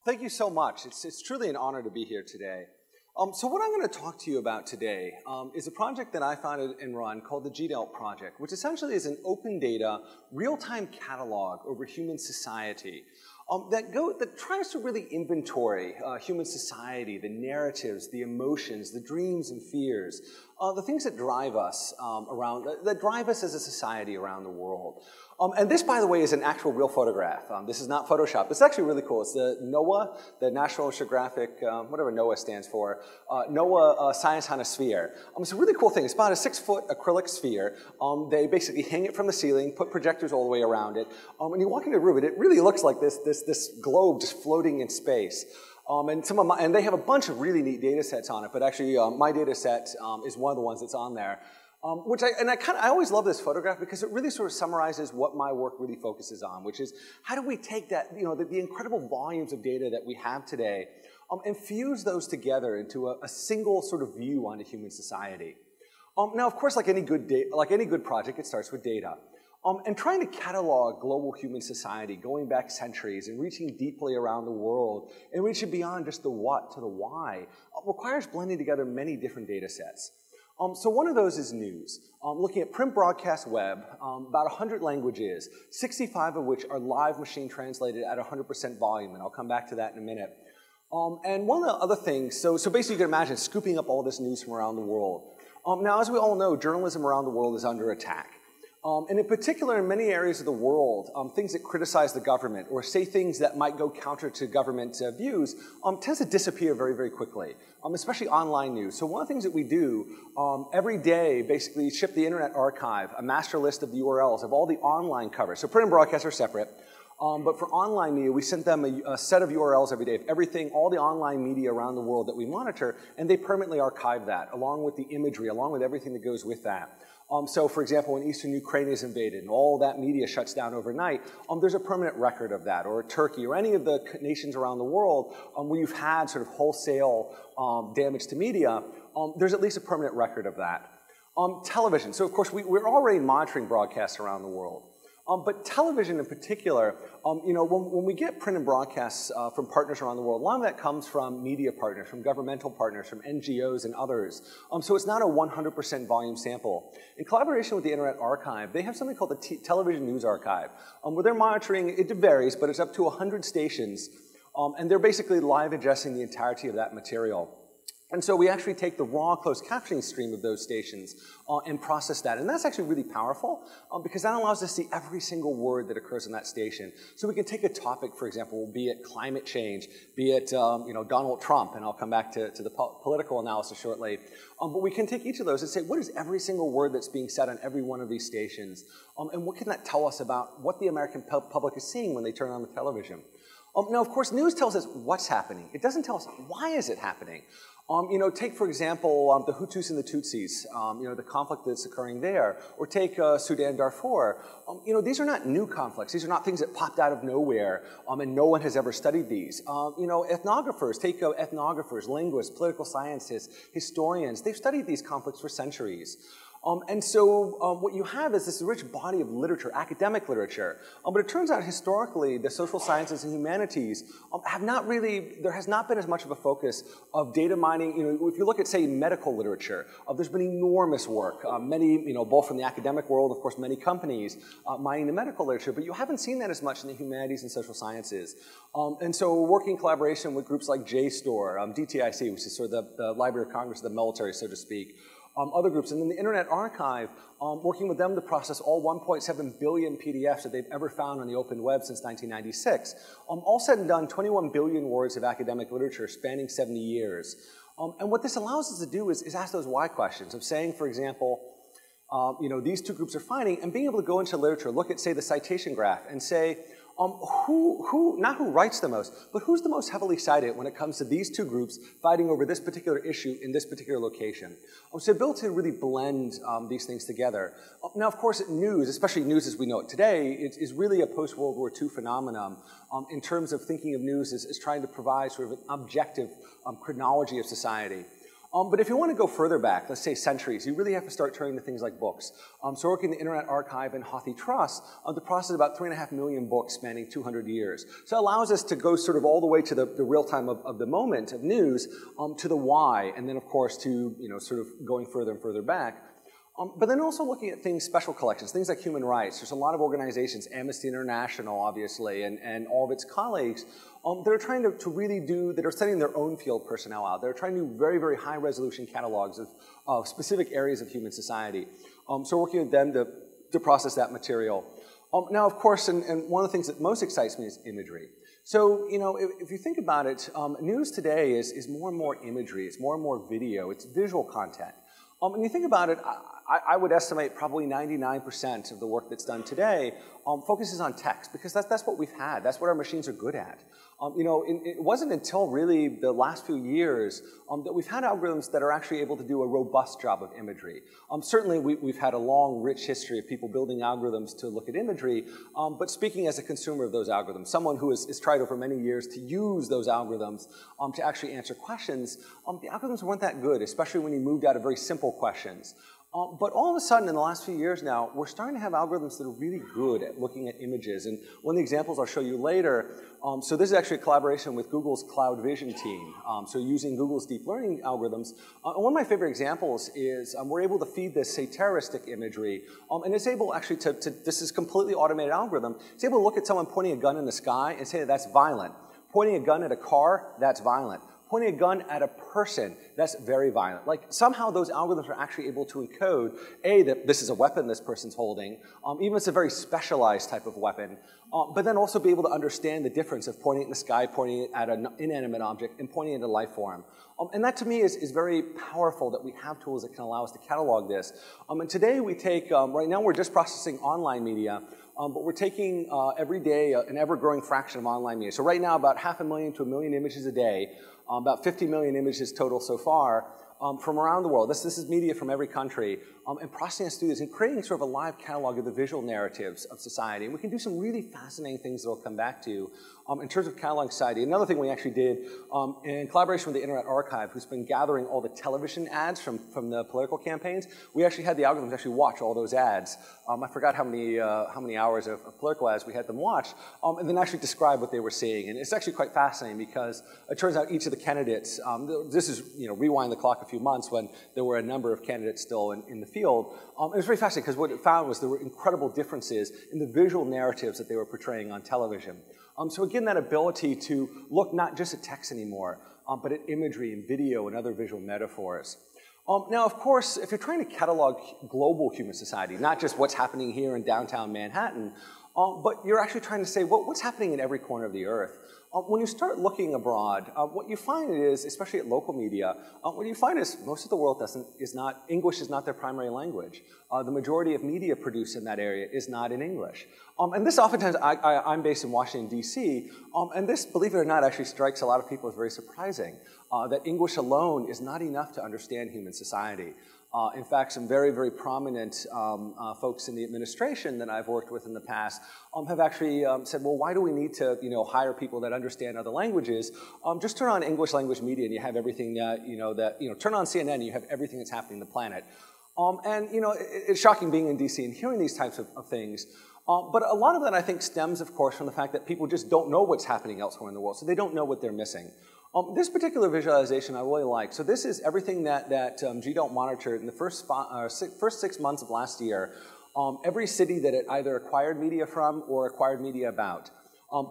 Thank you so much. It's truly an honor to be here today. So what I'm going to talk to you about today is a project that I founded and run called the GDELT Project, which essentially is an open data, real-time catalog over human society that tries to really inventory human society, the narratives, the emotions, the dreams and fears, the things that drive us that drive us as a society around the world. And this, by the way, is an actual real photograph. This is not Photoshop. It's actually really cool. It's the NOAA, the National Oceanographic, whatever NOAA stands for, NOAA Science on a Sphere. It's a really cool thing. It's about a 6-foot acrylic sphere. They basically hang it from the ceiling, put projectors all the way around it. When you walk into the room, it really looks like this globe just floating in space. And they have a bunch of really neat data sets on it, but actually my data set is one of the ones that's on there. I always love this photograph because it really sort of summarizes what my work really focuses on, which is how do we take that, the incredible volumes of data that we have today and fuse those together into a single sort of view onto human society. Now, of course, like any good project, it starts with data. And trying to catalog global human society, going back centuries and reaching deeply around the world and reaching beyond just the what to the why, requires blending together many different data sets. So one of those is news. Looking at print, broadcast, web, about 100 languages, 65 of which are live machine translated at 100% volume, and I'll come back to that in a minute. And one of the other things, so basically you can imagine scooping up all this news from around the world. Now, as we all know, journalism around the world is under attack. And in particular, in many areas of the world, things that criticize the government or say things that might go counter to government views tends to disappear very, very quickly, especially online news. So one of the things that we do every day, basically ship the Internet Archive, a master list of the URLs of all the online covers. So print and broadcast are separate. But for online media, we send them a set of URLs every day of everything, all the online media around the world that we monitor, and they permanently archive that, along with the imagery, along with everything that goes with that. So, for example, when eastern Ukraine is invaded and all that media shuts down overnight, there's a permanent record of that, or Turkey, or any of the nations around the world where you've had sort of wholesale damage to media, there's at least a permanent record of that. Television. So, of course, we're already monitoring broadcasts around the world. But television in particular, when we get print and broadcasts from partners around the world, a lot of that comes from media partners, from governmental partners, from NGOs and others. So it's not a 100% volume sample. In collaboration with the Internet Archive, they have something called the Television News Archive, where they're monitoring, it varies, but it's up to 100 stations, and they're basically live addressing the entirety of that material. And so we actually take the raw closed captioning stream of those stations and process that. And that's actually really powerful because that allows us to see every single word that occurs in that station. So we can take a topic, for example, be it climate change, be it Donald Trump, and I'll come back to the political analysis shortly. But we can take each of those and say, what is every single word that's being said on every one of these stations? And what can that tell us about what the American public is seeing when they turn on the television? Now, of course, news tells us what's happening. It doesn't tell us why is it happening. Take, for example, the Hutus and the Tutsis, the conflict that's occurring there, or take Sudan, Darfur. These are not new conflicts. These are not things that popped out of nowhere, and no one has ever studied these. Ethnographers, take ethnographers, linguists, political scientists, historians. They've studied these conflicts for centuries. And so what you have is this rich body of literature, academic literature. But it turns out historically the social sciences and humanities there has not been as much of a focus of data mining. If you look at, say, medical literature, there's been enormous work, many, both from the academic world, of course, many companies mining the medical literature, but you haven't seen that as much in the humanities and social sciences. And so working in collaboration with groups like JSTOR, DTIC, which is sort of the Library of Congress of the military, so to speak, other groups, and then the Internet Archive, working with them to process all 1.7 billion PDFs that they've ever found on the open web since 1996. All said and done, 21 billion words of academic literature spanning 70 years. And what this allows us to do is ask those why questions of saying, for example, these two groups are fighting, and being able to go into literature, look at, say, the citation graph, and say, not who writes the most, but who's the most heavily cited when it comes to these two groups fighting over this particular issue in this particular location. So able to really blend these things together. Now, of course, news, especially news as we know it today, is really a post-World War II phenomenon in terms of thinking of news as trying to provide sort of an objective chronology of society. But if you want to go further back, let's say centuries, you really have to start turning to things like books. So working in the Internet Archive and Hathi Trust, the process of about 3.5 million books spanning 200 years. So it allows us to go sort of all the way to the real time of the moment of news, to the why, and then of course to, sort of going further and further back. But then also looking at things, special collections, things like human rights. There's a lot of organizations, Amnesty International, obviously, and all of its colleagues, that are trying to really that are sending their own field personnel out. They're trying to do very, very high resolution catalogs of specific areas of human society. So working with them to process that material. Now, of course, and one of the things that most excites me is imagery. So, if you think about it, news today is more and more imagery. It's more and more video. It's visual content. When you think about it, I would estimate probably 99% of the work that's done today focuses on text, because that's what we've had. That's what our machines are good at. It wasn't until really the last few years that we've had algorithms that are actually able to do a robust job of imagery. Certainly, we've had a long, rich history of people building algorithms to look at imagery, but speaking as a consumer of those algorithms, someone who has tried over many years to use those algorithms to actually answer questions, the algorithms weren't that good, especially when you moved out of very simple questions. But all of a sudden, in the last few years now, we're starting to have algorithms that are really good at looking at images. And one of the examples I'll show you later, so this is actually a collaboration with Google's Cloud Vision team. So using Google's deep learning algorithms. One of my favorite examples is we're able to feed this, say, terroristic imagery. And it's able actually this is completely automated algorithm. It's able to look at someone pointing a gun in the sky and say that that's violent. Pointing a gun at a car, that's violent. Pointing a gun at a person, that's very violent. Like, somehow those algorithms are actually able to encode, A, that this is a weapon this person's holding, even if it's a very specialized type of weapon, but then also be able to understand the difference of pointing at the sky, pointing at an inanimate object, and pointing at a life form. And that, to me, is very powerful that we have tools that can allow us to catalog this. And today we take, right now we're just processing online media, but we're taking every day an ever-growing fraction of online media. So right now, about 500,000 to 1 million images a day, about 50 million images total so far, from around the world. This is media from every country, and processing us through this and creating sort of a live catalog of the visual narratives of society. And we can do some really fascinating things that I'll come back to in terms of cataloging society. Another thing we actually did in collaboration with the Internet Archive, who's been gathering all the television ads from the political campaigns, we actually had the algorithms actually watch all those ads. I forgot how many hours of political ads we had them watch, and then actually describe what they were seeing. And it's actually quite fascinating because it turns out each of the candidates, this is, rewind the clock a few months when there were a number of candidates still in the field. It was very fascinating because what it found was there were incredible differences in the visual narratives that they were portraying on television. So again, that ability to look not just at text anymore, but at imagery and video and other visual metaphors. Now, of course, if you're trying to catalog global human society, not just what's happening here in downtown Manhattan, but you're actually trying to say, well, what's happening in every corner of the earth? When you start looking abroad, what you find is, especially at local media, what you find is most of the world English is not their primary language. The majority of media produced in that area is not in English. And this oftentimes, I'm based in Washington, D.C., and this, believe it or not, actually strikes a lot of people as very surprising, that English alone is not enough to understand human society. In fact, some very, very prominent folks in the administration that I've worked with in the past have actually said, well, why do we need to, hire people that understand other languages? Just turn on English language media and you have everything turn on CNN and you have everything that's happening on the planet. It's shocking being in DC and hearing these types of things. But a lot of that, I think, stems, of course, from the fact that people just don't know what's happening elsewhere in the world, so they don't know what they're missing. This particular visualization I really like. So this is everything that GDELT monitored in the first 6 months of last year. Every city that it either acquired media from or acquired media about.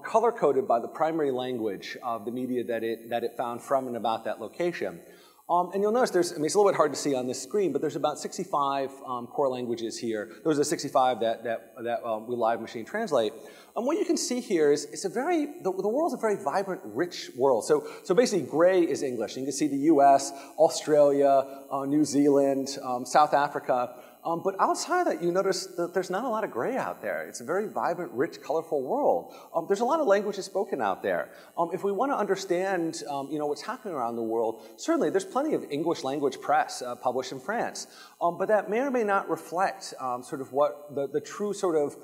Color-coded by the primary language of the media that it found from and about that location. And you'll notice it's a little bit hard to see on this screen, but there's about 65 core languages here. Those are 65 that we live machine translate. And what you can see here is the world's a very vibrant, rich world. So basically, gray is English. You can see the US, Australia, New Zealand, South Africa. But outside of that, you notice that there's not a lot of gray out there. It's a very vibrant, rich, colorful world. There's a lot of languages spoken out there. If we want to understand, what's happening around the world, certainly there's plenty of English language press published in France. But that may or may not reflect sort of what the true sort of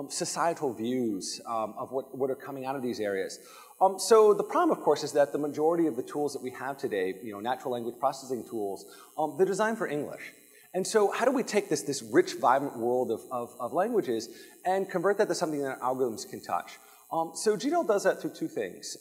societal views of what are coming out of these areas. So the problem, of course, is that the majority of the tools that we have today, natural language processing tools, they're designed for English. And so how do we take this rich, vibrant world of languages and convert that to something that algorithms can touch? So GDAL does that through two things.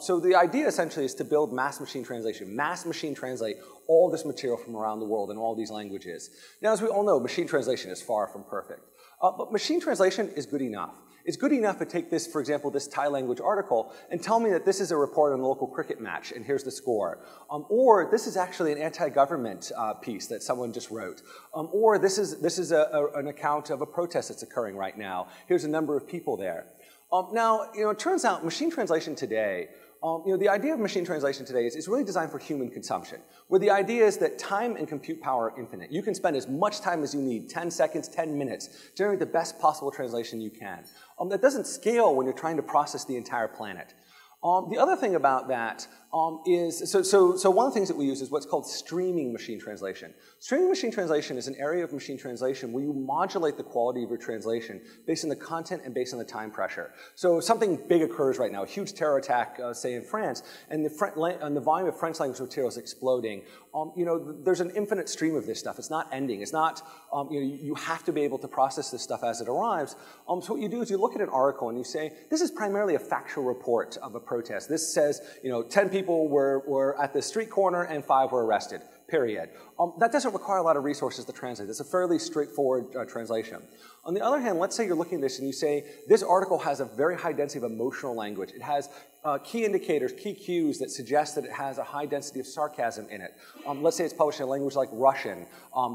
So the idea essentially is to build mass machine translation, mass machine translate all this material from around the world in all these languages. Now, as we all know, machine translation is far from perfect. But machine translation is good enough. It's good enough to take this, for example, this Thai language article and tell me that this is a report on a local cricket match and here's the score. Or this is actually an anti-government piece that someone just wrote. Or this is an account of a protest that's occurring right now. Here's a number of people there. Now, it turns out machine translation today, the idea of machine translation today is it's really designed for human consumption, where the idea is that time and compute power are infinite. You can spend as much time as you need, 10 seconds, 10 minutes, generate the best possible translation you can. That doesn't scale when you're trying to process the entire planet. The other thing about that is, so one of the things that we use is what's called streaming machine translation. Streaming machine translation is an area of machine translation where you modulate the quality of your translation based on the content and based on the time pressure. So something big occurs right now, a huge terror attack, say in France, and the volume of French language material is exploding. There's an infinite stream of this stuff. It's not ending. It's not, you have to be able to process this stuff as it arrives. So what you do is you look at an article and you say, this is primarily a factual report of a protest. This says, 10 people were at the street corner and 5 were arrested, period. That doesn't require a lot of resources to translate. It's a fairly straightforward translation. On the other hand, let's say you're looking at this and you say, this article has a very high density of emotional language. It has key indicators, key cues that suggest that it has a high density of sarcasm in it. Let's say it's published in a language like Russian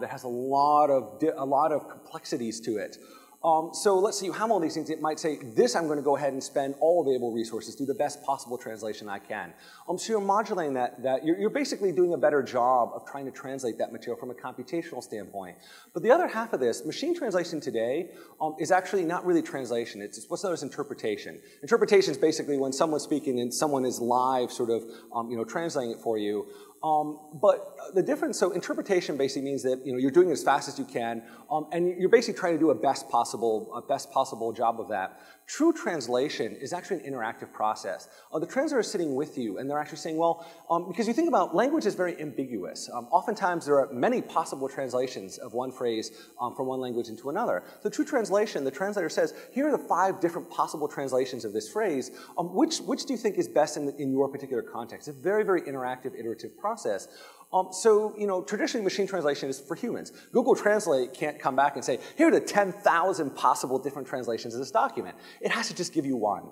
that has a lot of complexities to it. So let's say you have all these things. It might say, this I'm going to go ahead and spend all available resources, do the best possible translation I can. So you're modulating that you're basically doing a better job of trying to translate that material from a computational standpoint. But the other half of this, machine translation today, is actually not really translation. It's what's known as interpretation. Interpretation is basically when someone's speaking and someone is live sort of translating it for you. But the difference, so interpretation basically means that you're doing it as fast as you can, and you're basically trying to do a best possible job of that. True translation is actually an interactive process. The translator is sitting with you, and they're actually saying, well, because you think about language is very ambiguous. Oftentimes there are many possible translations of one phrase from one language into another. So true translation, the translator says, here are the 5 different possible translations of this phrase. Which do you think is best in your particular context? It's a very, very interactive, iterative process. Traditionally machine translation is for humans. Google Translate can't come back and say, here are the 10,000 possible different translations of this document. It has to just give you one.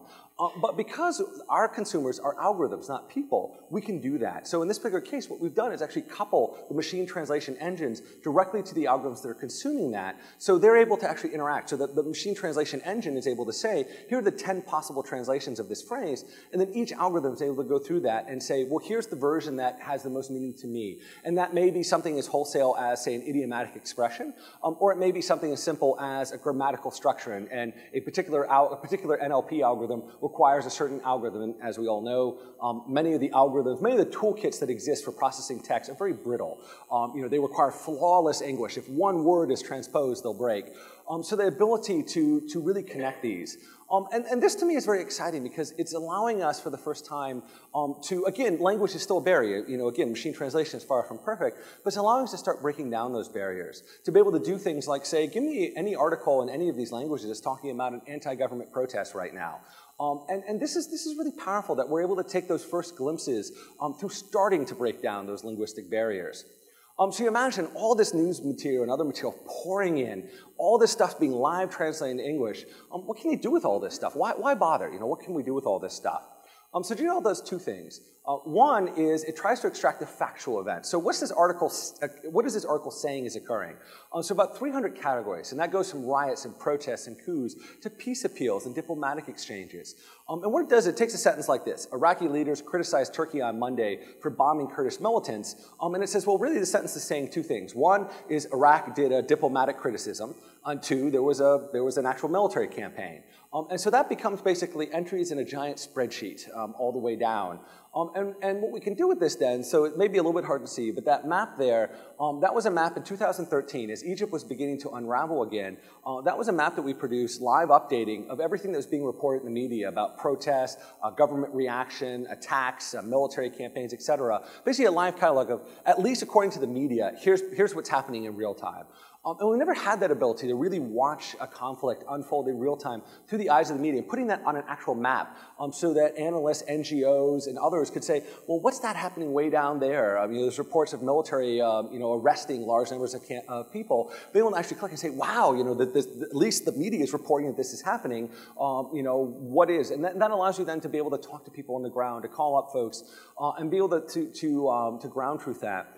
But because our consumers are algorithms, not people, we can do that. So in this particular case, what we've done is actually couple the machine translation engines directly to the algorithms that are consuming that, so they're able to actually interact. So that the machine translation engine is able to say, here are the 10 possible translations of this phrase, and then each algorithm is able to go through that and say, well, here's the version that has the most meaning to me. And that may be something as wholesale as, say, an idiomatic expression, or it may be something as simple as a grammatical structure, and a particular NLP algorithm requires a certain algorithm. And as we all know, many of the algorithms, many of the toolkits that exist for processing text are very brittle. They require flawless English. If one word is transposed, they'll break. So the ability to really connect these. And this to me is very exciting because it's allowing us for the first time to, again, language is still a barrier. Again, machine translation is far from perfect, but it's allowing us to start breaking down those barriers. To be able to do things like say, give me any article in any of these languages that's talking about an anti-government protest right now. And this is really powerful that we're able to take those first glimpses through starting to break down those linguistic barriers. So you imagine all this news material and other material pouring in, all this stuff being live translated into English. What can you do with all this stuff? Why bother? What can we do with all this stuff? So GDAL does 2 things. One is it tries to extract a factual event. So what is this article saying is occurring? So about 300 categories, and that goes from riots and protests and coups to peace appeals and diplomatic exchanges. And what it does, it takes a sentence like this. Iraqi leaders criticized Turkey on Monday for bombing Kurdish militants. And it says, well, really the sentence is saying 2 things. One is Iraq did a diplomatic criticism. And 2, there was an actual military campaign. And so that becomes basically entries in a giant spreadsheet all the way down. And what we can do with this then, so it may be a little bit hard to see, but that map there, that was a map in 2013 as Egypt was beginning to unravel again. That was a map that we produced, live updating of everything that was being reported in the media about protests, government reaction, attacks, military campaigns, et cetera. Basically a live catalog of, at least according to the media, here's what's happening in real time. And we never had that ability to really watch a conflict unfold in real time through the eyes of the media, and putting that on an actual map so that analysts, NGOs, and others could say, well, what's that happening way down there? There's reports of military, arresting large numbers of people. Being able to actually click and say, wow, at least the media is reporting that this is happening. What is? And that allows you then to be able to talk to people on the ground, to call up folks, and be able to ground truth that.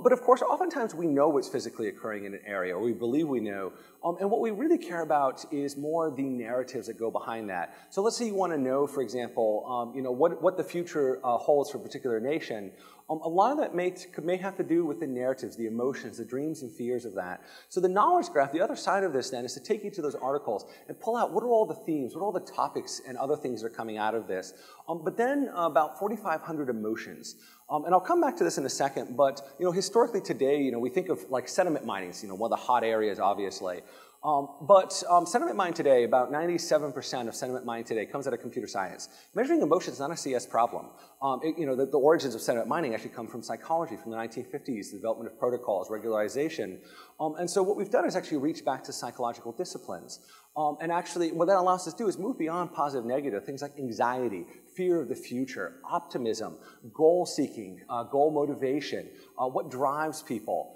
But of course, oftentimes we know what's physically occurring in an area, or we believe we know. And what we really care about is more the narratives that go behind that. So let's say you want to know, for example, what the future holds for a particular nation. A lot of that may have to do with the narratives, the emotions, the dreams and fears of that. So the knowledge graph, the other side of this then, is to take you to those articles and pull out what are all the themes, what are all the topics and other things that are coming out of this. But then about 4,500 emotions. And I'll come back to this in a second, but historically today, we think of like sentiment mining, one of the hot areas, obviously. But sentiment mining today, about 97% of sentiment mining today comes out of computer science. Measuring emotions is not a CS problem. The origins of sentiment mining actually come from psychology, from the 1950s, the development of protocols, regularization. And so what we've done is actually reach back to psychological disciplines. And actually, what that allows us to do is move beyond positive, negative, things like anxiety, fear of the future, optimism, goal seeking, goal motivation, what drives people.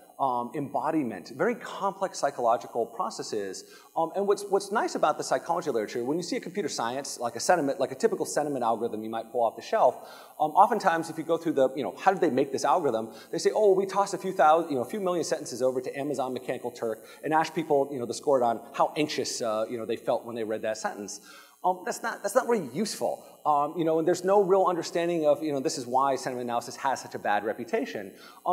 Embodiment, very complex psychological processes. And what's nice about the psychology literature, when you see a computer science, like a typical sentiment algorithm you might pull off the shelf, oftentimes if you go through how did they make this algorithm, they say, oh, we tossed a few million sentences over to Amazon Mechanical Turk and asked people, the score on how anxious, they felt when they read that sentence. That's not very useful. And there's no real understanding of, this is why sentiment analysis has such a bad reputation.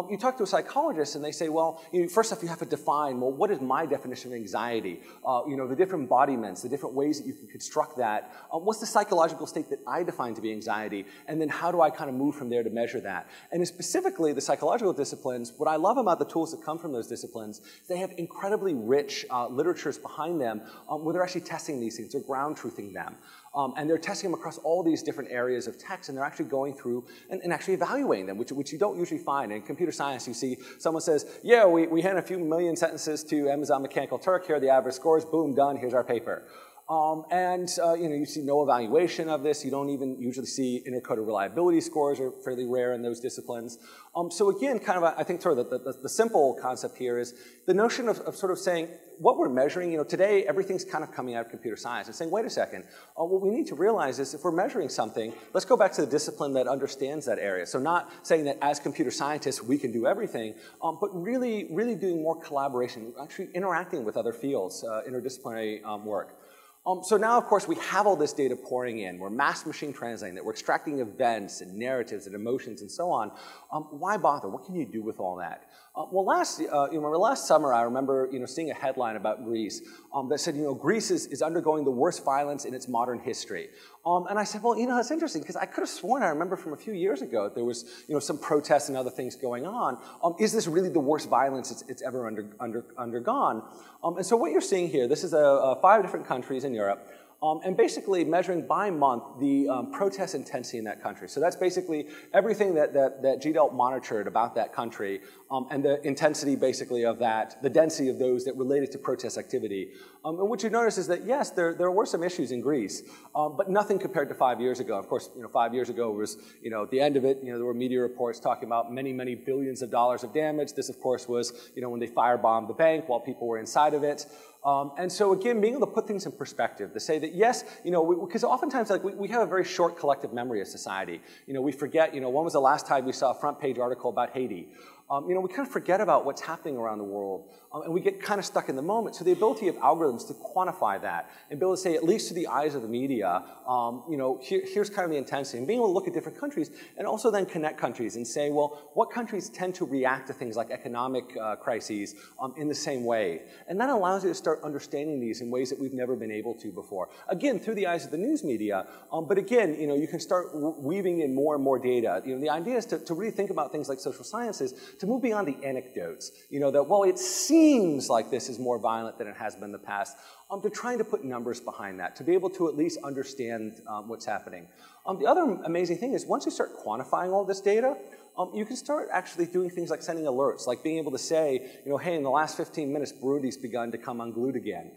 You talk to a psychologist and they say, well, first off you have to define, well, what is my definition of anxiety? The different embodiments, the different ways that you can construct that. What's the psychological state that I define to be anxiety? And then how do I kind of move from there to measure that? And specifically the psychological disciplines, what I love about the tools that come from those disciplines, they have incredibly rich literatures behind them where they're actually testing these things, they're ground truthing them. And they're testing them across all these different areas of text, and they're actually going through and actually evaluating them, which you don't usually find. In computer science, you see someone says, yeah, we hand a few million sentences to Amazon Mechanical Turk, here are the average scores, boom, done, here's our paper. You see no evaluation of this. You don't even usually see intercoded reliability scores are fairly rare in those disciplines. So again, kind of, I think sort of the simple concept here is the notion of sort of saying what we're measuring, today everything's kind of coming out of computer science and saying, wait a second, what we need to realize is if we're measuring something, let's go back to the discipline that understands that area. So not saying that as computer scientists we can do everything, but really doing more collaboration, actually interacting with other fields, interdisciplinary work. So now, of course, we have all this data pouring in. We're mass machine translating it. We're extracting events and narratives and emotions and so on. Why bother? What can you do with all that? Well, last summer, I remember seeing a headline about Greece that said, Greece is undergoing the worst violence in its modern history. And I said, well, that's interesting because I could have sworn I remember from a few years ago that there was some protests and other things going on. Is this really the worst violence it's ever undergone? And so what you're seeing here, this is 5 different countries in Europe. And basically measuring by month the protest intensity in that country. So that's basically everything that GDELT monitored about that country and the intensity basically of that, the density of those that related to protest activity. And what you notice is that yes, there were some issues in Greece, but nothing compared to 5 years ago. Of course, 5 years ago was, at the end of it, there were media reports talking about many, many billions of dollars of damage. This, of course, was, when they firebombed the bank while people were inside of it. And so again, being able to put things in perspective, to say that yes, because oftentimes we have a very short collective memory of society. We forget, when was the last time we saw a front page article about Haiti? We kind of forget about what's happening around the world, and we get kind of stuck in the moment. So the ability of algorithms to quantify that and be able to say, at least to the eyes of the media, here's kind of the intensity, and being able to look at different countries and also then connect countries and say, well, what countries tend to react to things like economic crises in the same way? And that allows you to start understanding these in ways that we've never been able to before. again, through the eyes of the news media. But again, you can start weaving in more and more data. The idea is to really think about things like social sciences, to move beyond the anecdotes. That while it seems like this is more violent than it has been in the past, to trying to put numbers behind that, to be able to at least understand what's happening. The other amazing thing is once you start quantifying all this data, you can start actually doing things like sending alerts, like being able to say, hey, in the last 15 minutes, Burundi's begun to come unglued again.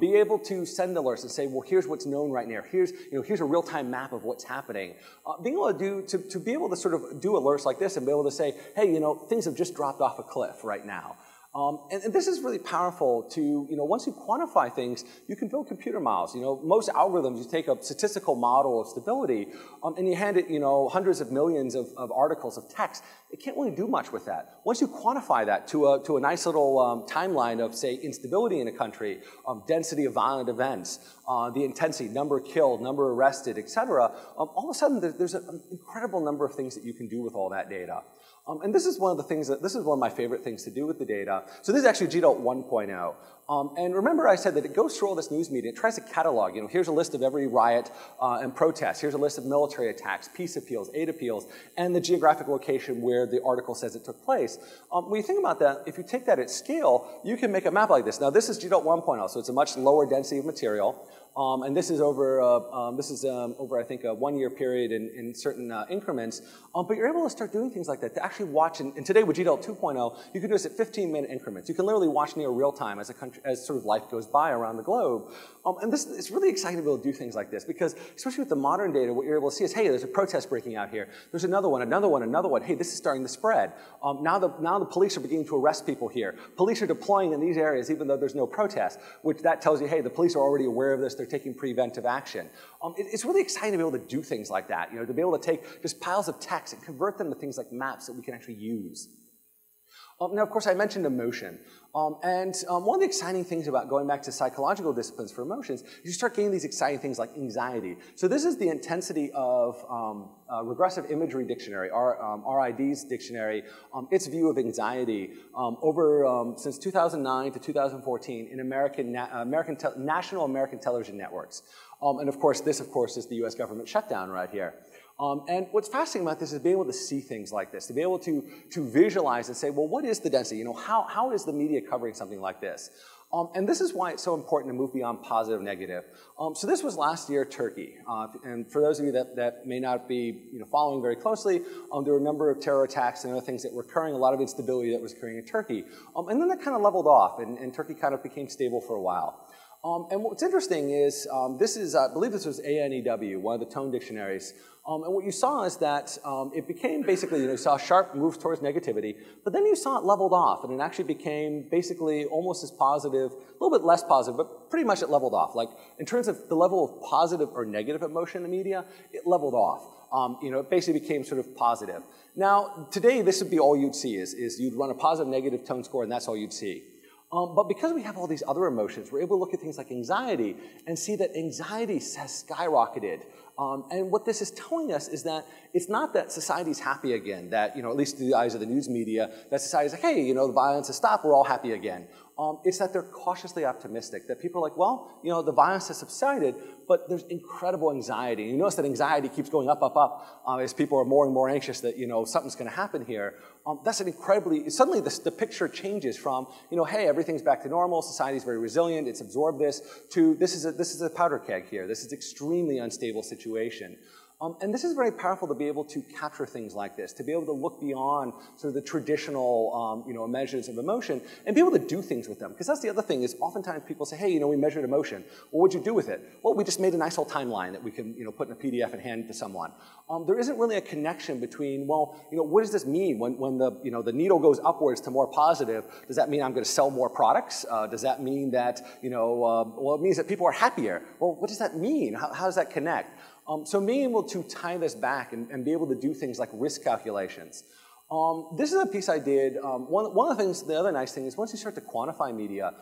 Be able to send alerts and say, well, here's what's known right now. Here's a real-time map of what's happening. Being able to be able to sort of do alerts like this and be able to say, hey, things have just dropped off a cliff right now. And this is really powerful to, once you quantify things, you can build computer models. Most algorithms, you take a statistical model of stability and you hand it, hundreds of millions of articles of text. It can't really do much with that. Once you quantify that to a nice little timeline of, say, instability in a country, density of violent events, the intensity, number killed, number arrested, et cetera, all of a sudden there's an incredible number of things that you can do with all that data. And this is one of the things this is one of my favorite things to do with the data. So this is actually GDALT 1.0. And remember I said that it goes through all this news media. It tries to catalog, here's a list of every riot and protest. Here's a list of military attacks, peace appeals, aid appeals, and the geographic location where the article says it took place. When you think about that, if you take that at scale, you can make a map like this. Now this is GDALT 1.0, so it's a much lower density of material. And this is over, I think, a one-year period in certain increments. But you're able to start doing things like that, to actually watch. And today with GDALT 2.0, you can do this at 15-minute increments. You can literally watch near real time as sort of life goes by around the globe. And it's really exciting to be able to do things like this because, especially with the modern data, what you're able to see is, hey, there's a protest breaking out here. There's another one, another one, another one. Hey, this is starting to spread. Now the police are beginning to arrest people here. Police are deploying in these areas even though there's no protest, which that tells you, hey, the police are already aware of this. They're taking preventive action. It's really exciting to be able to do things like that, to be able to take just piles of text and convert them to things like maps that we can actually use. Now, of course, I mentioned emotion. One of the exciting things about going back to psychological disciplines for emotions is you start getting these exciting things like anxiety. So this is the intensity of Regressive Imagery Dictionary, RID's dictionary, its view of anxiety since 2009 to 2014 in national American television networks. And of course, this, is the US government shutdown right here. And what's fascinating about this is being able to see things like this, to be able to visualize and say, well, what is the density? How is the media covering something like this? And this is why it's so important to move beyond positive, negative. So this was last year, Turkey. And for those of you that may not be following very closely, there were a number of terror attacks and other things that were occurring, a lot of instability that was occurring in Turkey. And then that kind of leveled off, and Turkey kind of became stable for a while. And what's interesting is, I believe this was ANEW, one of the tone dictionaries. And what you saw is that it became basically, you saw a sharp move towards negativity, but then you saw it leveled off, and it actually became basically almost as positive, a little bit less positive, but pretty much it leveled off. Like, in terms of the level of positive or negative emotion in the media, it leveled off. It basically became sort of positive. Now, today, this would be all you'd see, is you'd run a positive, negative tone score, and that's all you'd see. But because we have all these other emotions, we're able to look at things like anxiety and see that anxiety has skyrocketed. And what this is telling us is that it's not that society's happy again, that, at least through the eyes of the news media, that society's like, hey, the violence has stopped, we're all happy again. It's that they're cautiously optimistic, that people are like, well, the violence has subsided, but there's incredible anxiety. And you notice that anxiety keeps going up, up, up, as people are more and more anxious that, something's going to happen here. That's an incredibly, suddenly the picture changes from, hey, everything's back to normal, society's very resilient, it's absorbed this, to this is a powder keg here. This is an extremely unstable situation. And this is very powerful to be able to capture things like this, to be able to look beyond sort of the traditional, measures of emotion and be able to do things with them. Because that's the other thing is oftentimes people say, hey, we measured emotion. Well, what'd you do with it? Well, we just made a nice little timeline that we can, put in a PDF and hand to someone. There isn't really a connection between, well, what does this mean when the needle goes upwards to more positive? Does that mean I'm going to sell more products? Does that mean that, well, it means that people are happier? Well, what does that mean? How does that connect? So being able to tie this back and be able to do things like risk calculations. This is a piece I did. One of the things, the other nice thing is once you start to quantify media,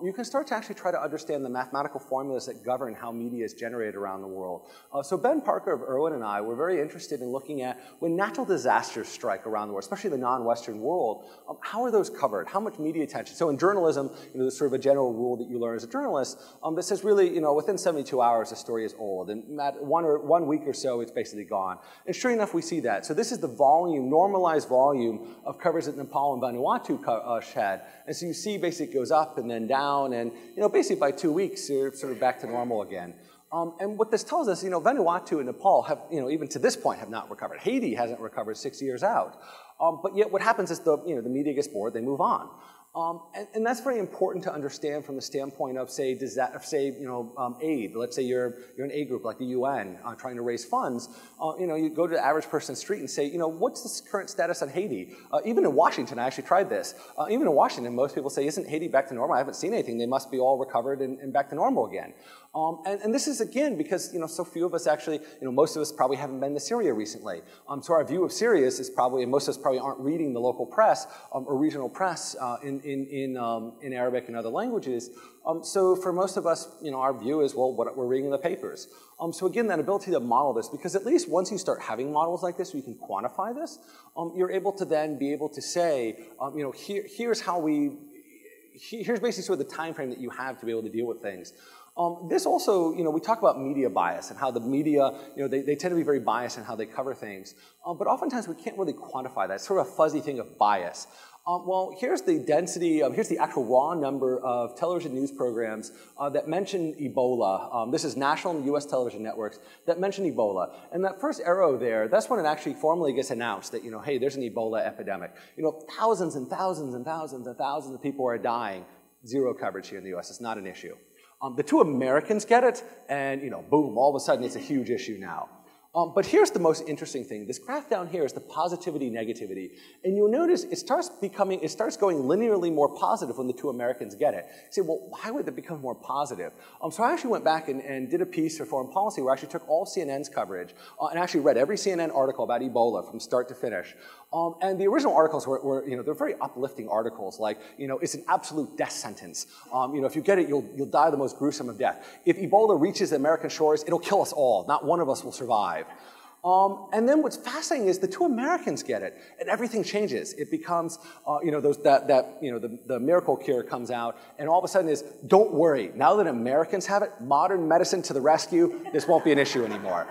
you can start to actually try to understand the mathematical formulas that govern how media is generated around the world. So Ben Parker of Irwin and I were very interested in looking at when natural disasters strike around the world, especially the non-Western world, how are those covered? How much media attention? So in journalism, there's sort of a general rule that you learn as a journalist that says really, within 72 hours, the story is old. And at 1 week or so, it's basically gone. And sure enough, we see that. So this is the volume, normalized volume of coverage that Nepal and Vanuatu had. And so you see basically it goes up and then down, and basically by 2 weeks, you're sort of back to normal again. And what this tells us, Vanuatu and Nepal have, even to this point, have not recovered. Haiti hasn't recovered 6 years out. But yet what happens is the media gets bored, they move on. And that's very important to understand from the standpoint of, say, aid. Let's say you're an aid group like the UN trying to raise funds. You go to the average person in the street and say, what's the current status on Haiti? Even in Washington, I actually tried this. Even in Washington, most people say, isn't Haiti back to normal? I haven't seen anything. They must be all recovered and back to normal again. And this is, again, because so few of us actually, most of us probably haven't been to Syria recently. So our view of Syria is probably, and most of us probably aren't reading the local press or regional press in Arabic and other languages. So for most of us, our view is, well, what we're reading in the papers. So again, that ability to model this, because at least once you start having models like this, you can quantify this, you're able to then be able to say, here's basically sort of the time frame that you have to be able to deal with things. This also, we talk about media bias and how the media, they tend to be very biased in how they cover things. But oftentimes we can't really quantify that. It's sort of a fuzzy thing of bias. Well, here's the density, here's the actual raw number of television news programs that mention Ebola. This is national and U.S. television networks that mention Ebola. And that first arrow there, that's when it actually formally gets announced that, hey, there's an Ebola epidemic. Thousands and thousands and thousands and thousands of people are dying. Zero coverage here in the U.S. It's not an issue. The two Americans get it, and boom, all of a sudden it's a huge issue now. But here's the most interesting thing. This graph down here is the positivity, negativity. And you'll notice it starts going linearly more positive when the two Americans get it. You say, well, why would it become more positive? So I actually went back and did a piece for Foreign Policy where I actually took all CNN's coverage and actually read every CNN article about Ebola from start to finish. And the original articles were they're very uplifting articles, like, it's an absolute death sentence. If you get it, you'll die the most gruesome of death. If Ebola reaches the American shores, it'll kill us all. Not one of us will survive. And then what's fascinating is the two Americans get it, and everything changes. It becomes, the miracle cure comes out, and all of a sudden is, don't worry. Now that Americans have it, modern medicine to the rescue, this won't be an issue anymore.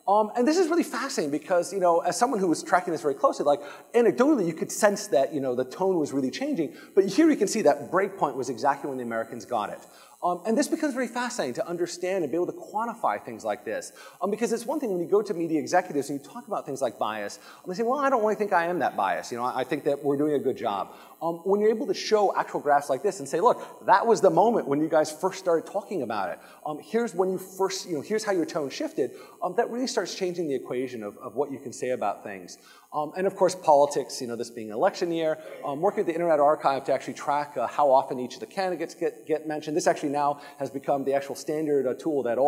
And this is really fascinating because, as someone who was tracking this very closely, like, anecdotally, you could sense that, the tone was really changing. But here you can see that break point was exactly when the Americans got it. And this becomes very fascinating to understand and be able to quantify things like this. Because it's one thing when you go to media executives and you talk about things like bias, they say, well, I don't really think I am that biased. I think that we're doing a good job. When you're able to show actual graphs like this and say, look, that was the moment when you guys first started talking about it. Here's when you first, here's how your tone shifted. That really starts changing the equation of what you can say about things. And of course, politics, this being an election year, working with the Internet Archive to actually track how often each of the candidates get mentioned. This actually now has become the actual standard tool that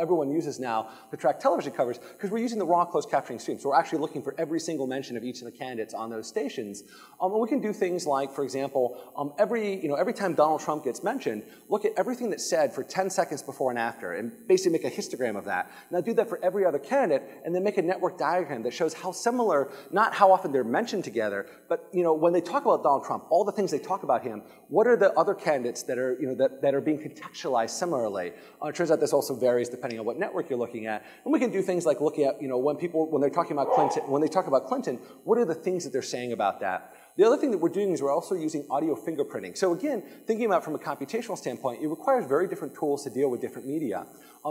everyone uses now to track television coverage, because we're using the raw closed captioning stream. So we're actually looking for every single mention of each of the candidates on those stations. And we can do things like, for example, every time Donald Trump gets mentioned, look at everything that's said for 10 seconds before and after, and basically make a histogram of that. Now do that for every other candidate, and then make a network diagram that shows how similar, not how often they're mentioned together, but when they talk about Donald Trump, all the things they talk about him, what are the other candidates that are that are being contextualized similarly? It turns out this also varies depending on what network you're looking at, and we can do things like look at when they're talking about Clinton, what are the things that they're saying about that? The other thing that we're doing is we're also using audio fingerprinting. So again, thinking about it from a computational standpoint, it requires very different tools to deal with different media.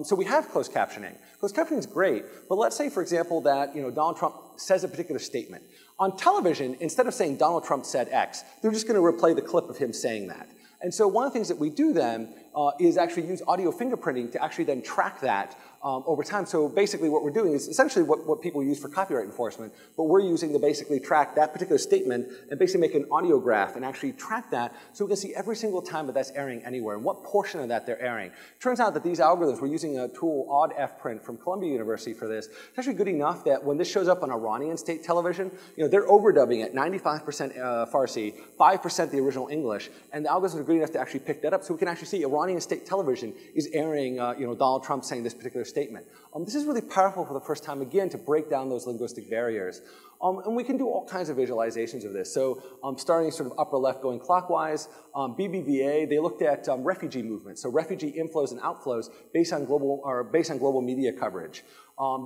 So we have closed captioning. Closed captioning is great, but let's say, for example, that Donald Trump says a particular statement. On television, instead of saying Donald Trump said X, they're just going to replay the clip of him saying that. And so one of the things that we do then is actually use audio fingerprinting to actually then track that over time. So basically what we're doing is essentially what people use for copyright enforcement, but we're using to basically track that particular statement and basically make an audio graph and actually track that so we can see every single time that that's airing anywhere and what portion of that they're airing. Turns out that these algorithms, we're using a tool, Odd Fprint from Columbia University for this. It's actually good enough that when this shows up on Iranian state television, they're overdubbing it, 95% Farsi, 5% the original English, and the algorithms are good enough to actually pick that up so we can actually see Iranian state television is airing Donald Trump saying this particular statement. This is really powerful for the first time, again, to break down those linguistic barriers. And we can do all kinds of visualizations of this. So starting sort of upper left going clockwise, BBVA, they looked at refugee movements, so refugee inflows and outflows based on global media coverage.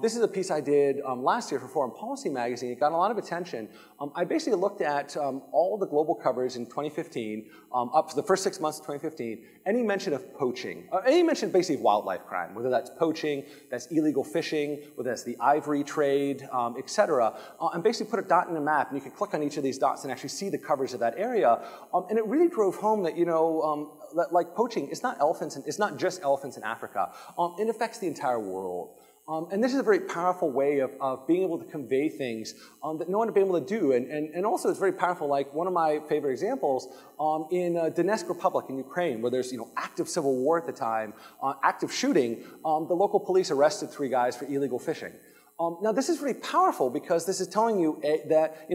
This is a piece I did last year for Foreign Policy magazine. It got a lot of attention. I basically looked at all the global coverage in 2015, up to the first 6 months of 2015, any mention of poaching, any mention basically of wildlife crime, whether that's poaching, that's illegal fishing, whether that's the ivory trade, et cetera, and basically put a dot in a map, and you can click on each of these dots and actually see the coverage of that area. And it really drove home that, that, like poaching, it's not elephants, and it's not just elephants in Africa. It affects the entire world. And this is a very powerful way of being able to convey things that no one would be able to do. And also it's very powerful, like one of my favorite examples in Donetsk Republic in Ukraine, where there's active civil war at the time, active shooting, the local police arrested 3 guys for illegal fishing. Now this is really powerful because this is telling you that,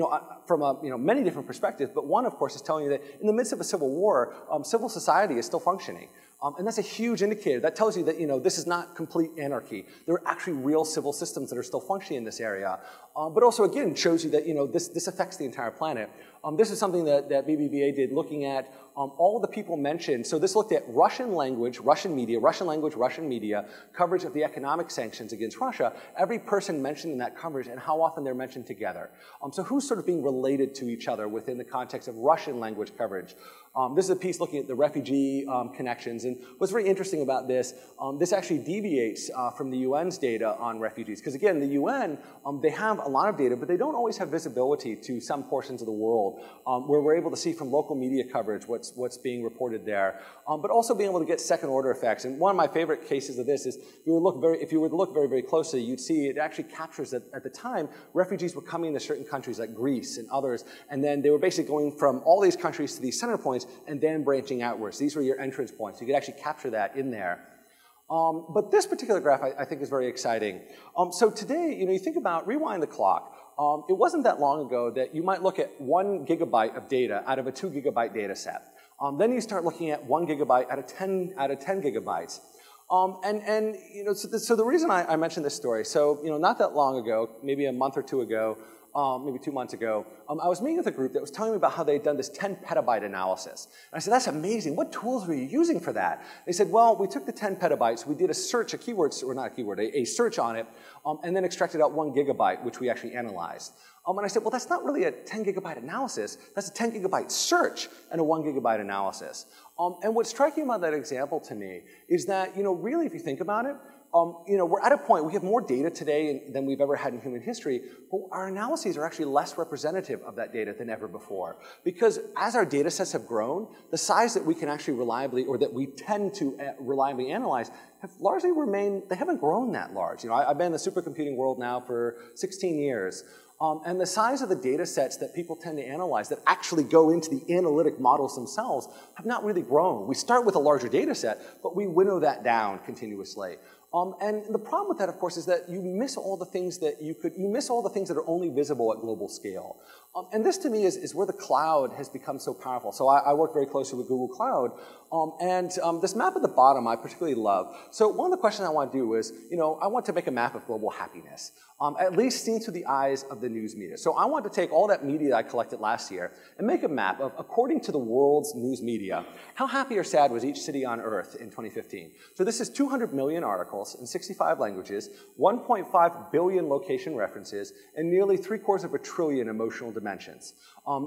from many different perspectives, but one of course is telling you that in the midst of a civil war, civil society is still functioning. And that's a huge indicator. That tells you that this is not complete anarchy. There are actually real civil systems that are still functioning in this area. But also, again, shows you that this affects the entire planet. This is something that BBVA did, looking at all the people mentioned. So this looked at Russian language, Russian media, Russian language, Russian media, coverage of the economic sanctions against Russia, every person mentioned in that coverage and how often they're mentioned together. So who's sort of being related to each other within the context of Russian language coverage? This is a piece looking at the refugee connections, and what's very interesting about this, this actually deviates from the UN's data on refugees, because again, the UN, they have a lot of data, but they don't always have visibility to some portions of the world, where we're able to see from local media coverage what's being reported there, but also being able to get second-order effects. And one of my favorite cases of this is, if you were to look very, very closely, you'd see it actually captures that at the time, refugees were coming to certain countries like Greece and others, and then they were basically going from all these countries to these center points, and then branching outwards. These were your entrance points. You could actually capture that in there. But this particular graph, I think, is very exciting. So today, you think about, rewind the clock. It wasn't that long ago that you might look at 1 gigabyte of data out of a 2 gigabyte data set. Then you start looking at 1 gigabyte out of 10 gigabytes. So the reason I mentioned this story, so not that long ago, maybe a month or 2 ago, maybe 2 months ago, I was meeting with a group that was telling me about how they'd done this 10 petabyte analysis. And I said, that's amazing. What tools were you using for that? They said, well, we took the 10 petabytes, we did a search, a search on it, and then extracted out 1 gigabyte, which we actually analyzed. And I said, well, that's not really a 10 gigabyte analysis. That's a 10 gigabyte search and a 1 gigabyte analysis. And what's striking about that example to me is that, really, if you think about it, we're at a point, we have more data today than we've ever had in human history, but our analyses are actually less representative of that data than ever before. Because as our data sets have grown, the size that we can actually reliably, or that we tend to reliably analyze, have largely remained, they haven't grown that large. I've been in the supercomputing world now for 16 years. And the size of the data sets that people tend to analyze that actually go into the analytic models themselves have not really grown. We start with a larger data set, but we winnow that down continuously. And the problem with that, of course, is that you miss all the things that are only visible at global scale. And this, to me, is where the cloud has become so powerful. So I work very closely with Google Cloud, this map at the bottom I particularly love. So one of the questions I want to do is, I want to make a map of global happiness, at least seen through the eyes of the news media. So I want to take all that media that I collected last year and make a map of, according to the world's news media, how happy or sad was each city on Earth in 2015. So this is 200 million articles in 65 languages, 1.5 billion location references, and nearly 750 billion emotional dimensions.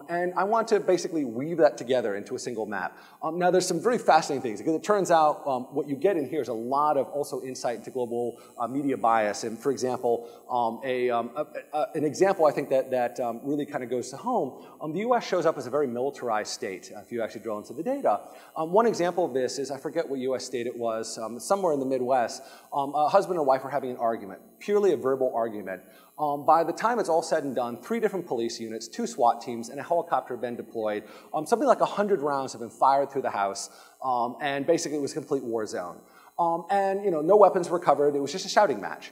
And I want to basically weave that together into a single map. Now there's some very fascinating things, because it turns out what you get in here is a lot of also insight into global media bias. And for example, an example I think that really kind of goes to home, the US shows up as a very militarized state, if you actually drill into the data. One example of this is, I forget what US state it was, somewhere in the Midwest, a husband and wife are having an argument, purely a verbal argument. By the time it's all said and done, 3 different police units, 2 SWAT teams, and a helicopter have been deployed. Something like 100 rounds have been fired through the house, and basically it was a complete war zone. And no weapons were recovered. It was just a shouting match.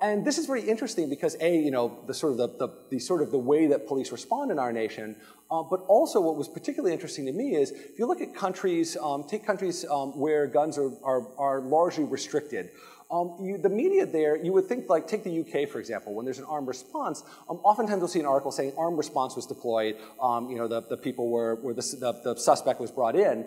And this is very interesting because the way that police respond in our nation, but also what was particularly interesting to me is if you look at countries, take countries where guns are largely restricted. The media there, you would think, like, take the UK, for example, when there's an armed response, oftentimes you'll see an article saying armed response was deployed, the people were the suspect was brought in.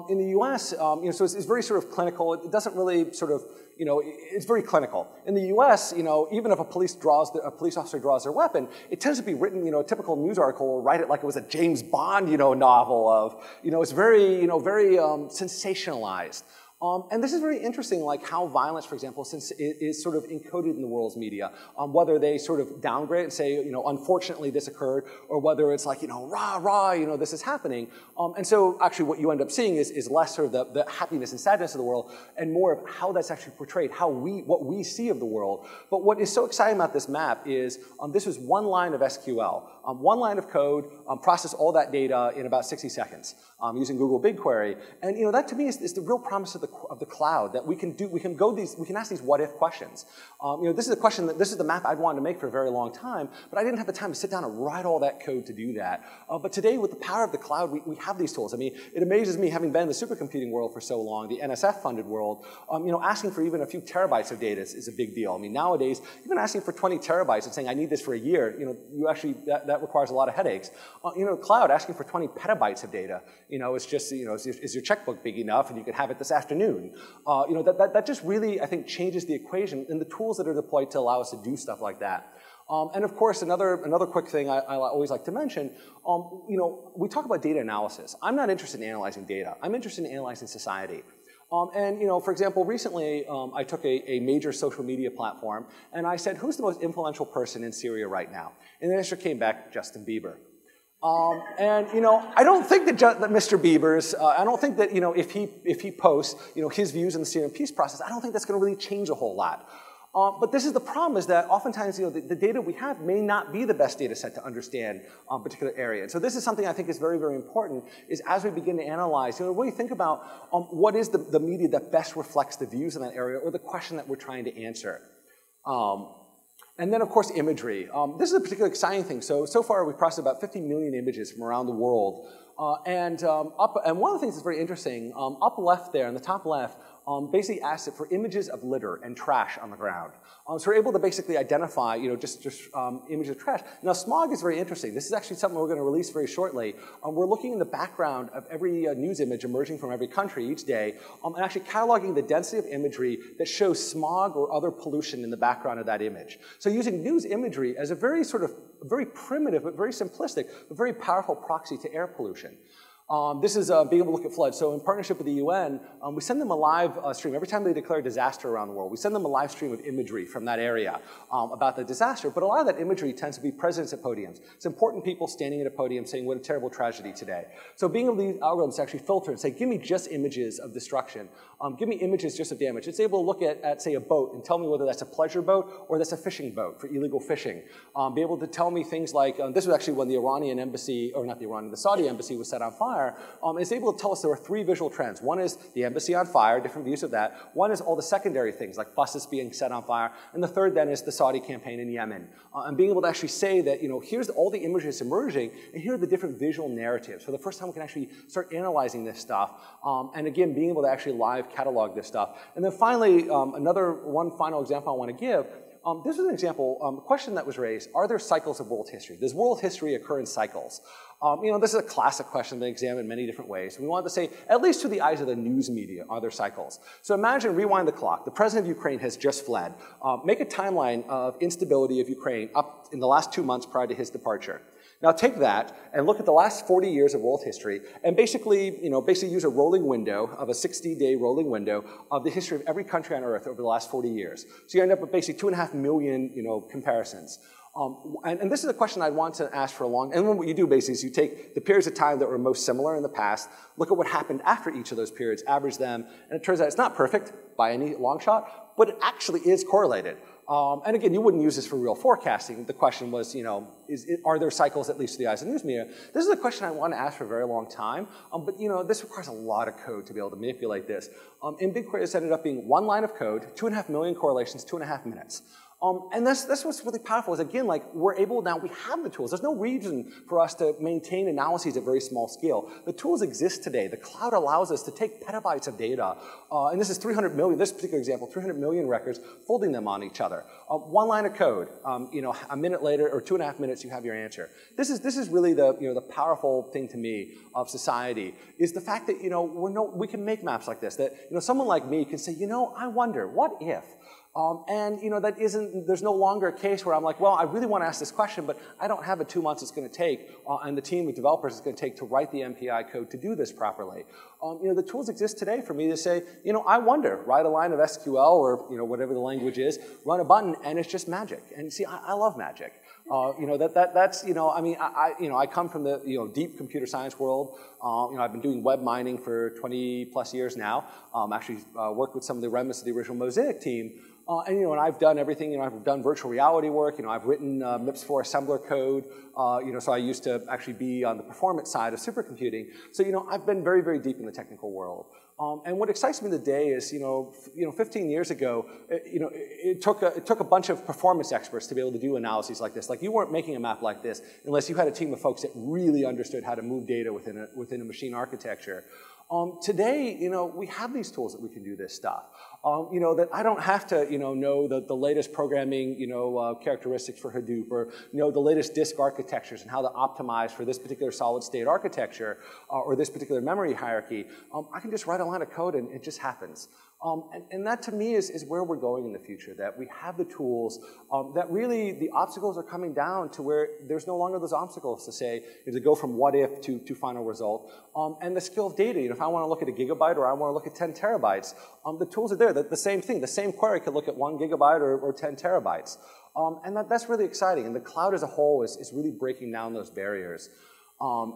In the US, so it's very sort of clinical. It doesn't really sort of, it's very clinical. In the US, even if a police officer draws their weapon, it tends to be written, a typical news article will write it like it was a James Bond, novel of, it's very, very sensationalized. And this is very interesting, like how violence, for example, is sort of encoded in the world's media, whether they sort of downgrade and say, unfortunately this occurred, or whether it's like, rah, rah, this is happening. And so actually what you end up seeing is less sort of the happiness and sadness of the world, and more of how that's actually portrayed, what we see of the world. But what is so exciting about this map is this was 1 line of SQL, 1 line of code, process all that data in about 60 seconds using Google BigQuery. And that to me is the real promise of the cloud, that we can ask these what if questions. This is the map I'd wanted to make for a very long time, but I didn't have the time to sit down and write all that code to do that. But today, with the power of the cloud, we have these tools. I mean, it amazes me, having been in the supercomputing world for so long, the NSF-funded world, asking for even a few terabytes of data is a big deal. I mean, nowadays, even asking for 20 terabytes and saying, I need this for a year, you actually, that requires a lot of headaches. Cloud, asking for 20 petabytes of data, it's just, is your checkbook big enough and you can have it this afternoon? That just really, I think, changes the equation and the tools that are deployed to allow us to do stuff like that. And of course, another quick thing I always like to mention, we talk about data analysis. I'm not interested in analyzing data. I'm interested in analyzing society. For example, recently I took a major social media platform and I said, who's the most influential person in Syria right now? And the answer came back, Justin Bieber. I don't think that Mr. Bieber's, I don't think that, if he posts, his views on the Syrian peace process, I don't think that's going to really change a whole lot. But this is the problem, is that oftentimes, the data we have may not be the best data set to understand a particular area. And so this is something I think is very, very important, is as we begin to analyze, really think about what is the media that best reflects the views in that area or the question that we're trying to answer. And then, of course, imagery. This is a particularly exciting thing. So far, we've processed about 50 million images from around the world. And one of the things that's very interesting, up left there, in the top left, basically asks it for images of litter and trash on the ground. So we're able to basically identify, just images of trash. Now, smog is very interesting. This is actually something we're going to release very shortly. We're looking in the background of every news image emerging from every country each day, and actually cataloging the density of imagery that shows smog or other pollution in the background of that image. So using news imagery as a very very primitive, but very simplistic, but very powerful proxy to air pollution. This is being able to look at floods. So in partnership with the UN, we send them a live stream. Every time they declare a disaster around the world, we send them a live stream of imagery from that area about the disaster. But a lot of that imagery tends to be presidents at podiums. It's important people standing at a podium saying, what a terrible tragedy today. So being able to use algorithms to actually filter and say, give me just images of destruction. Give me images just of damage. It's able to look at, say, a boat and tell me whether that's a pleasure boat or that's a fishing boat for illegal fishing. Be able to tell me things like, this was actually when the Iranian embassy, or not the Iranian, the Saudi embassy was set on fire. It's able to tell us there are 3 visual trends. One is the embassy on fire, different views of that. One is all the secondary things, like buses being set on fire. And the third then is the Saudi campaign in Yemen. And being able to actually say that, here's all the images emerging, and here are the different visual narratives. For the first time, we can actually start analyzing this stuff. And again, being able to actually live catalog this stuff. And then finally, one final example I want to give. This is an example, a question that was raised, are there cycles of world history? Does world history occur in cycles? This is a classic question that examined in many different ways. We wanted to say, at least through the eyes of the news media, are there cycles? So imagine, rewind the clock. The president of Ukraine has just fled. Make a timeline of instability of Ukraine up in the last 2 months prior to his departure. Now take that and look at the last 40 years of world history and basically use a rolling window of a 60-day rolling window of the history of every country on Earth over the last 40 years. So you end up with basically 2.5 million, comparisons. And this is a question I'd want to ask for a long, and what you do basically is you take the periods of time that were most similar in the past, look at what happened after each of those periods, average them, and it turns out it's not perfect by any long shot, but it actually is correlated. And again, you wouldn't use this for real forecasting. The question was, are there cycles that lead to the eyes of news media? This is a question I want to ask for a very long time, but this requires a lot of code to be able to manipulate this. In BigQuery, this ended up being 1 line of code, 2.5 million correlations, 2.5 minutes. And that's what's really powerful is, again, like, we're able now, we have the tools. There's no reason for us to maintain analyses at very small scale. The tools exist today. The cloud allows us to take petabytes of data, and this is 300 million, this particular example, 300 million records, folding them on each other. 1 line of code, a minute later, or 2.5 minutes, you have your answer. This is really the powerful thing to me of society, is the fact that, we can make maps like this, that, someone like me can say, I wonder, what if? There's no longer a case where I'm like, well, I really want to ask this question, but I don't have the 2 months it's going to take, and the team of developers it's going to take to write the MPI code to do this properly. The tools exist today for me to say, I wonder, write a line of SQL or, whatever the language is, run a button, and it's just magic. And see, I love magic. I come from the, deep computer science world. I've been doing web mining for 20 plus years now. Actually worked with some of the remnants of the original Mosaic team. And I've done everything, I've done virtual reality work, I've written MIPS4 assembler code, so I used to actually be on the performance side of supercomputing. So, I've been very, very deep in the technical world. And what excites me today is, 15 years ago, it took a bunch of performance experts to be able to do analyses like this. Like, you weren't making a map like this unless you had a team of folks that really understood how to move data within a machine architecture. Today, we have these tools that we can do this stuff. That I don't have to, know the latest programming, characteristics for Hadoop, or, the latest disk architectures and how to optimize for this particular solid state architecture, or this particular memory hierarchy. I can just write a line of code and it just happens. And that to me is where we're going in the future, that we have the tools, that really the obstacles are coming down to where there's no longer those obstacles to say, to go from what if to final result. And the skill of data, if I want to look at a gigabyte or I want to look at 10 terabytes, the tools are there. The same thing, the same query could look at 1 gigabyte or 10 terabytes. And that's really exciting. And the cloud as a whole is really breaking down those barriers. So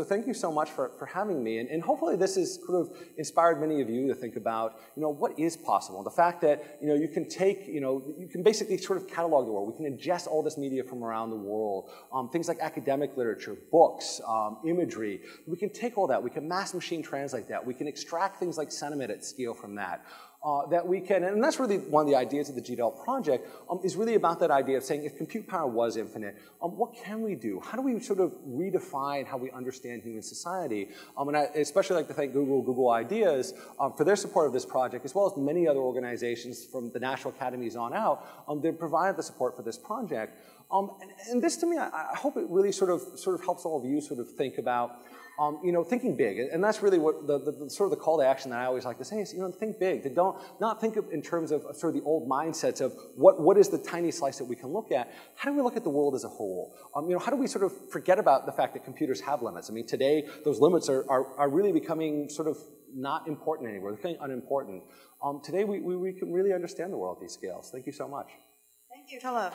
thank you so much for having me. And hopefully this has sort of inspired many of you to think about, what is possible. The fact that, you can take, you can basically sort of catalog the world. We can ingest all this media from around the world. Things like academic literature, books, imagery. We can take all that. We can mass machine translate that. We can extract things like sentiment at scale from that. That we can, and that's really one of the ideas of the GDAL project, is really about that idea of saying if compute power was infinite, what can we do? How do we sort of redefine how we understand human society? And I especially like to thank Google Ideas, for their support of this project, as well as many other organizations from the national academies on out that provided the support for this project. And this to me, I hope it really sort of helps all of you sort of think about thinking big, and that's really what the sort of the call to action that I always like to say is, think big. Not think of in terms of sort of the old mindsets of what is the tiny slice that we can look at. How do we look at the world as a whole? How do we sort of forget about the fact that computers have limits? I mean, today those limits are really becoming sort of not important anymore. They're becoming unimportant. Today we can really understand the world at these scales. Thank you so much. Thank you, Kalev.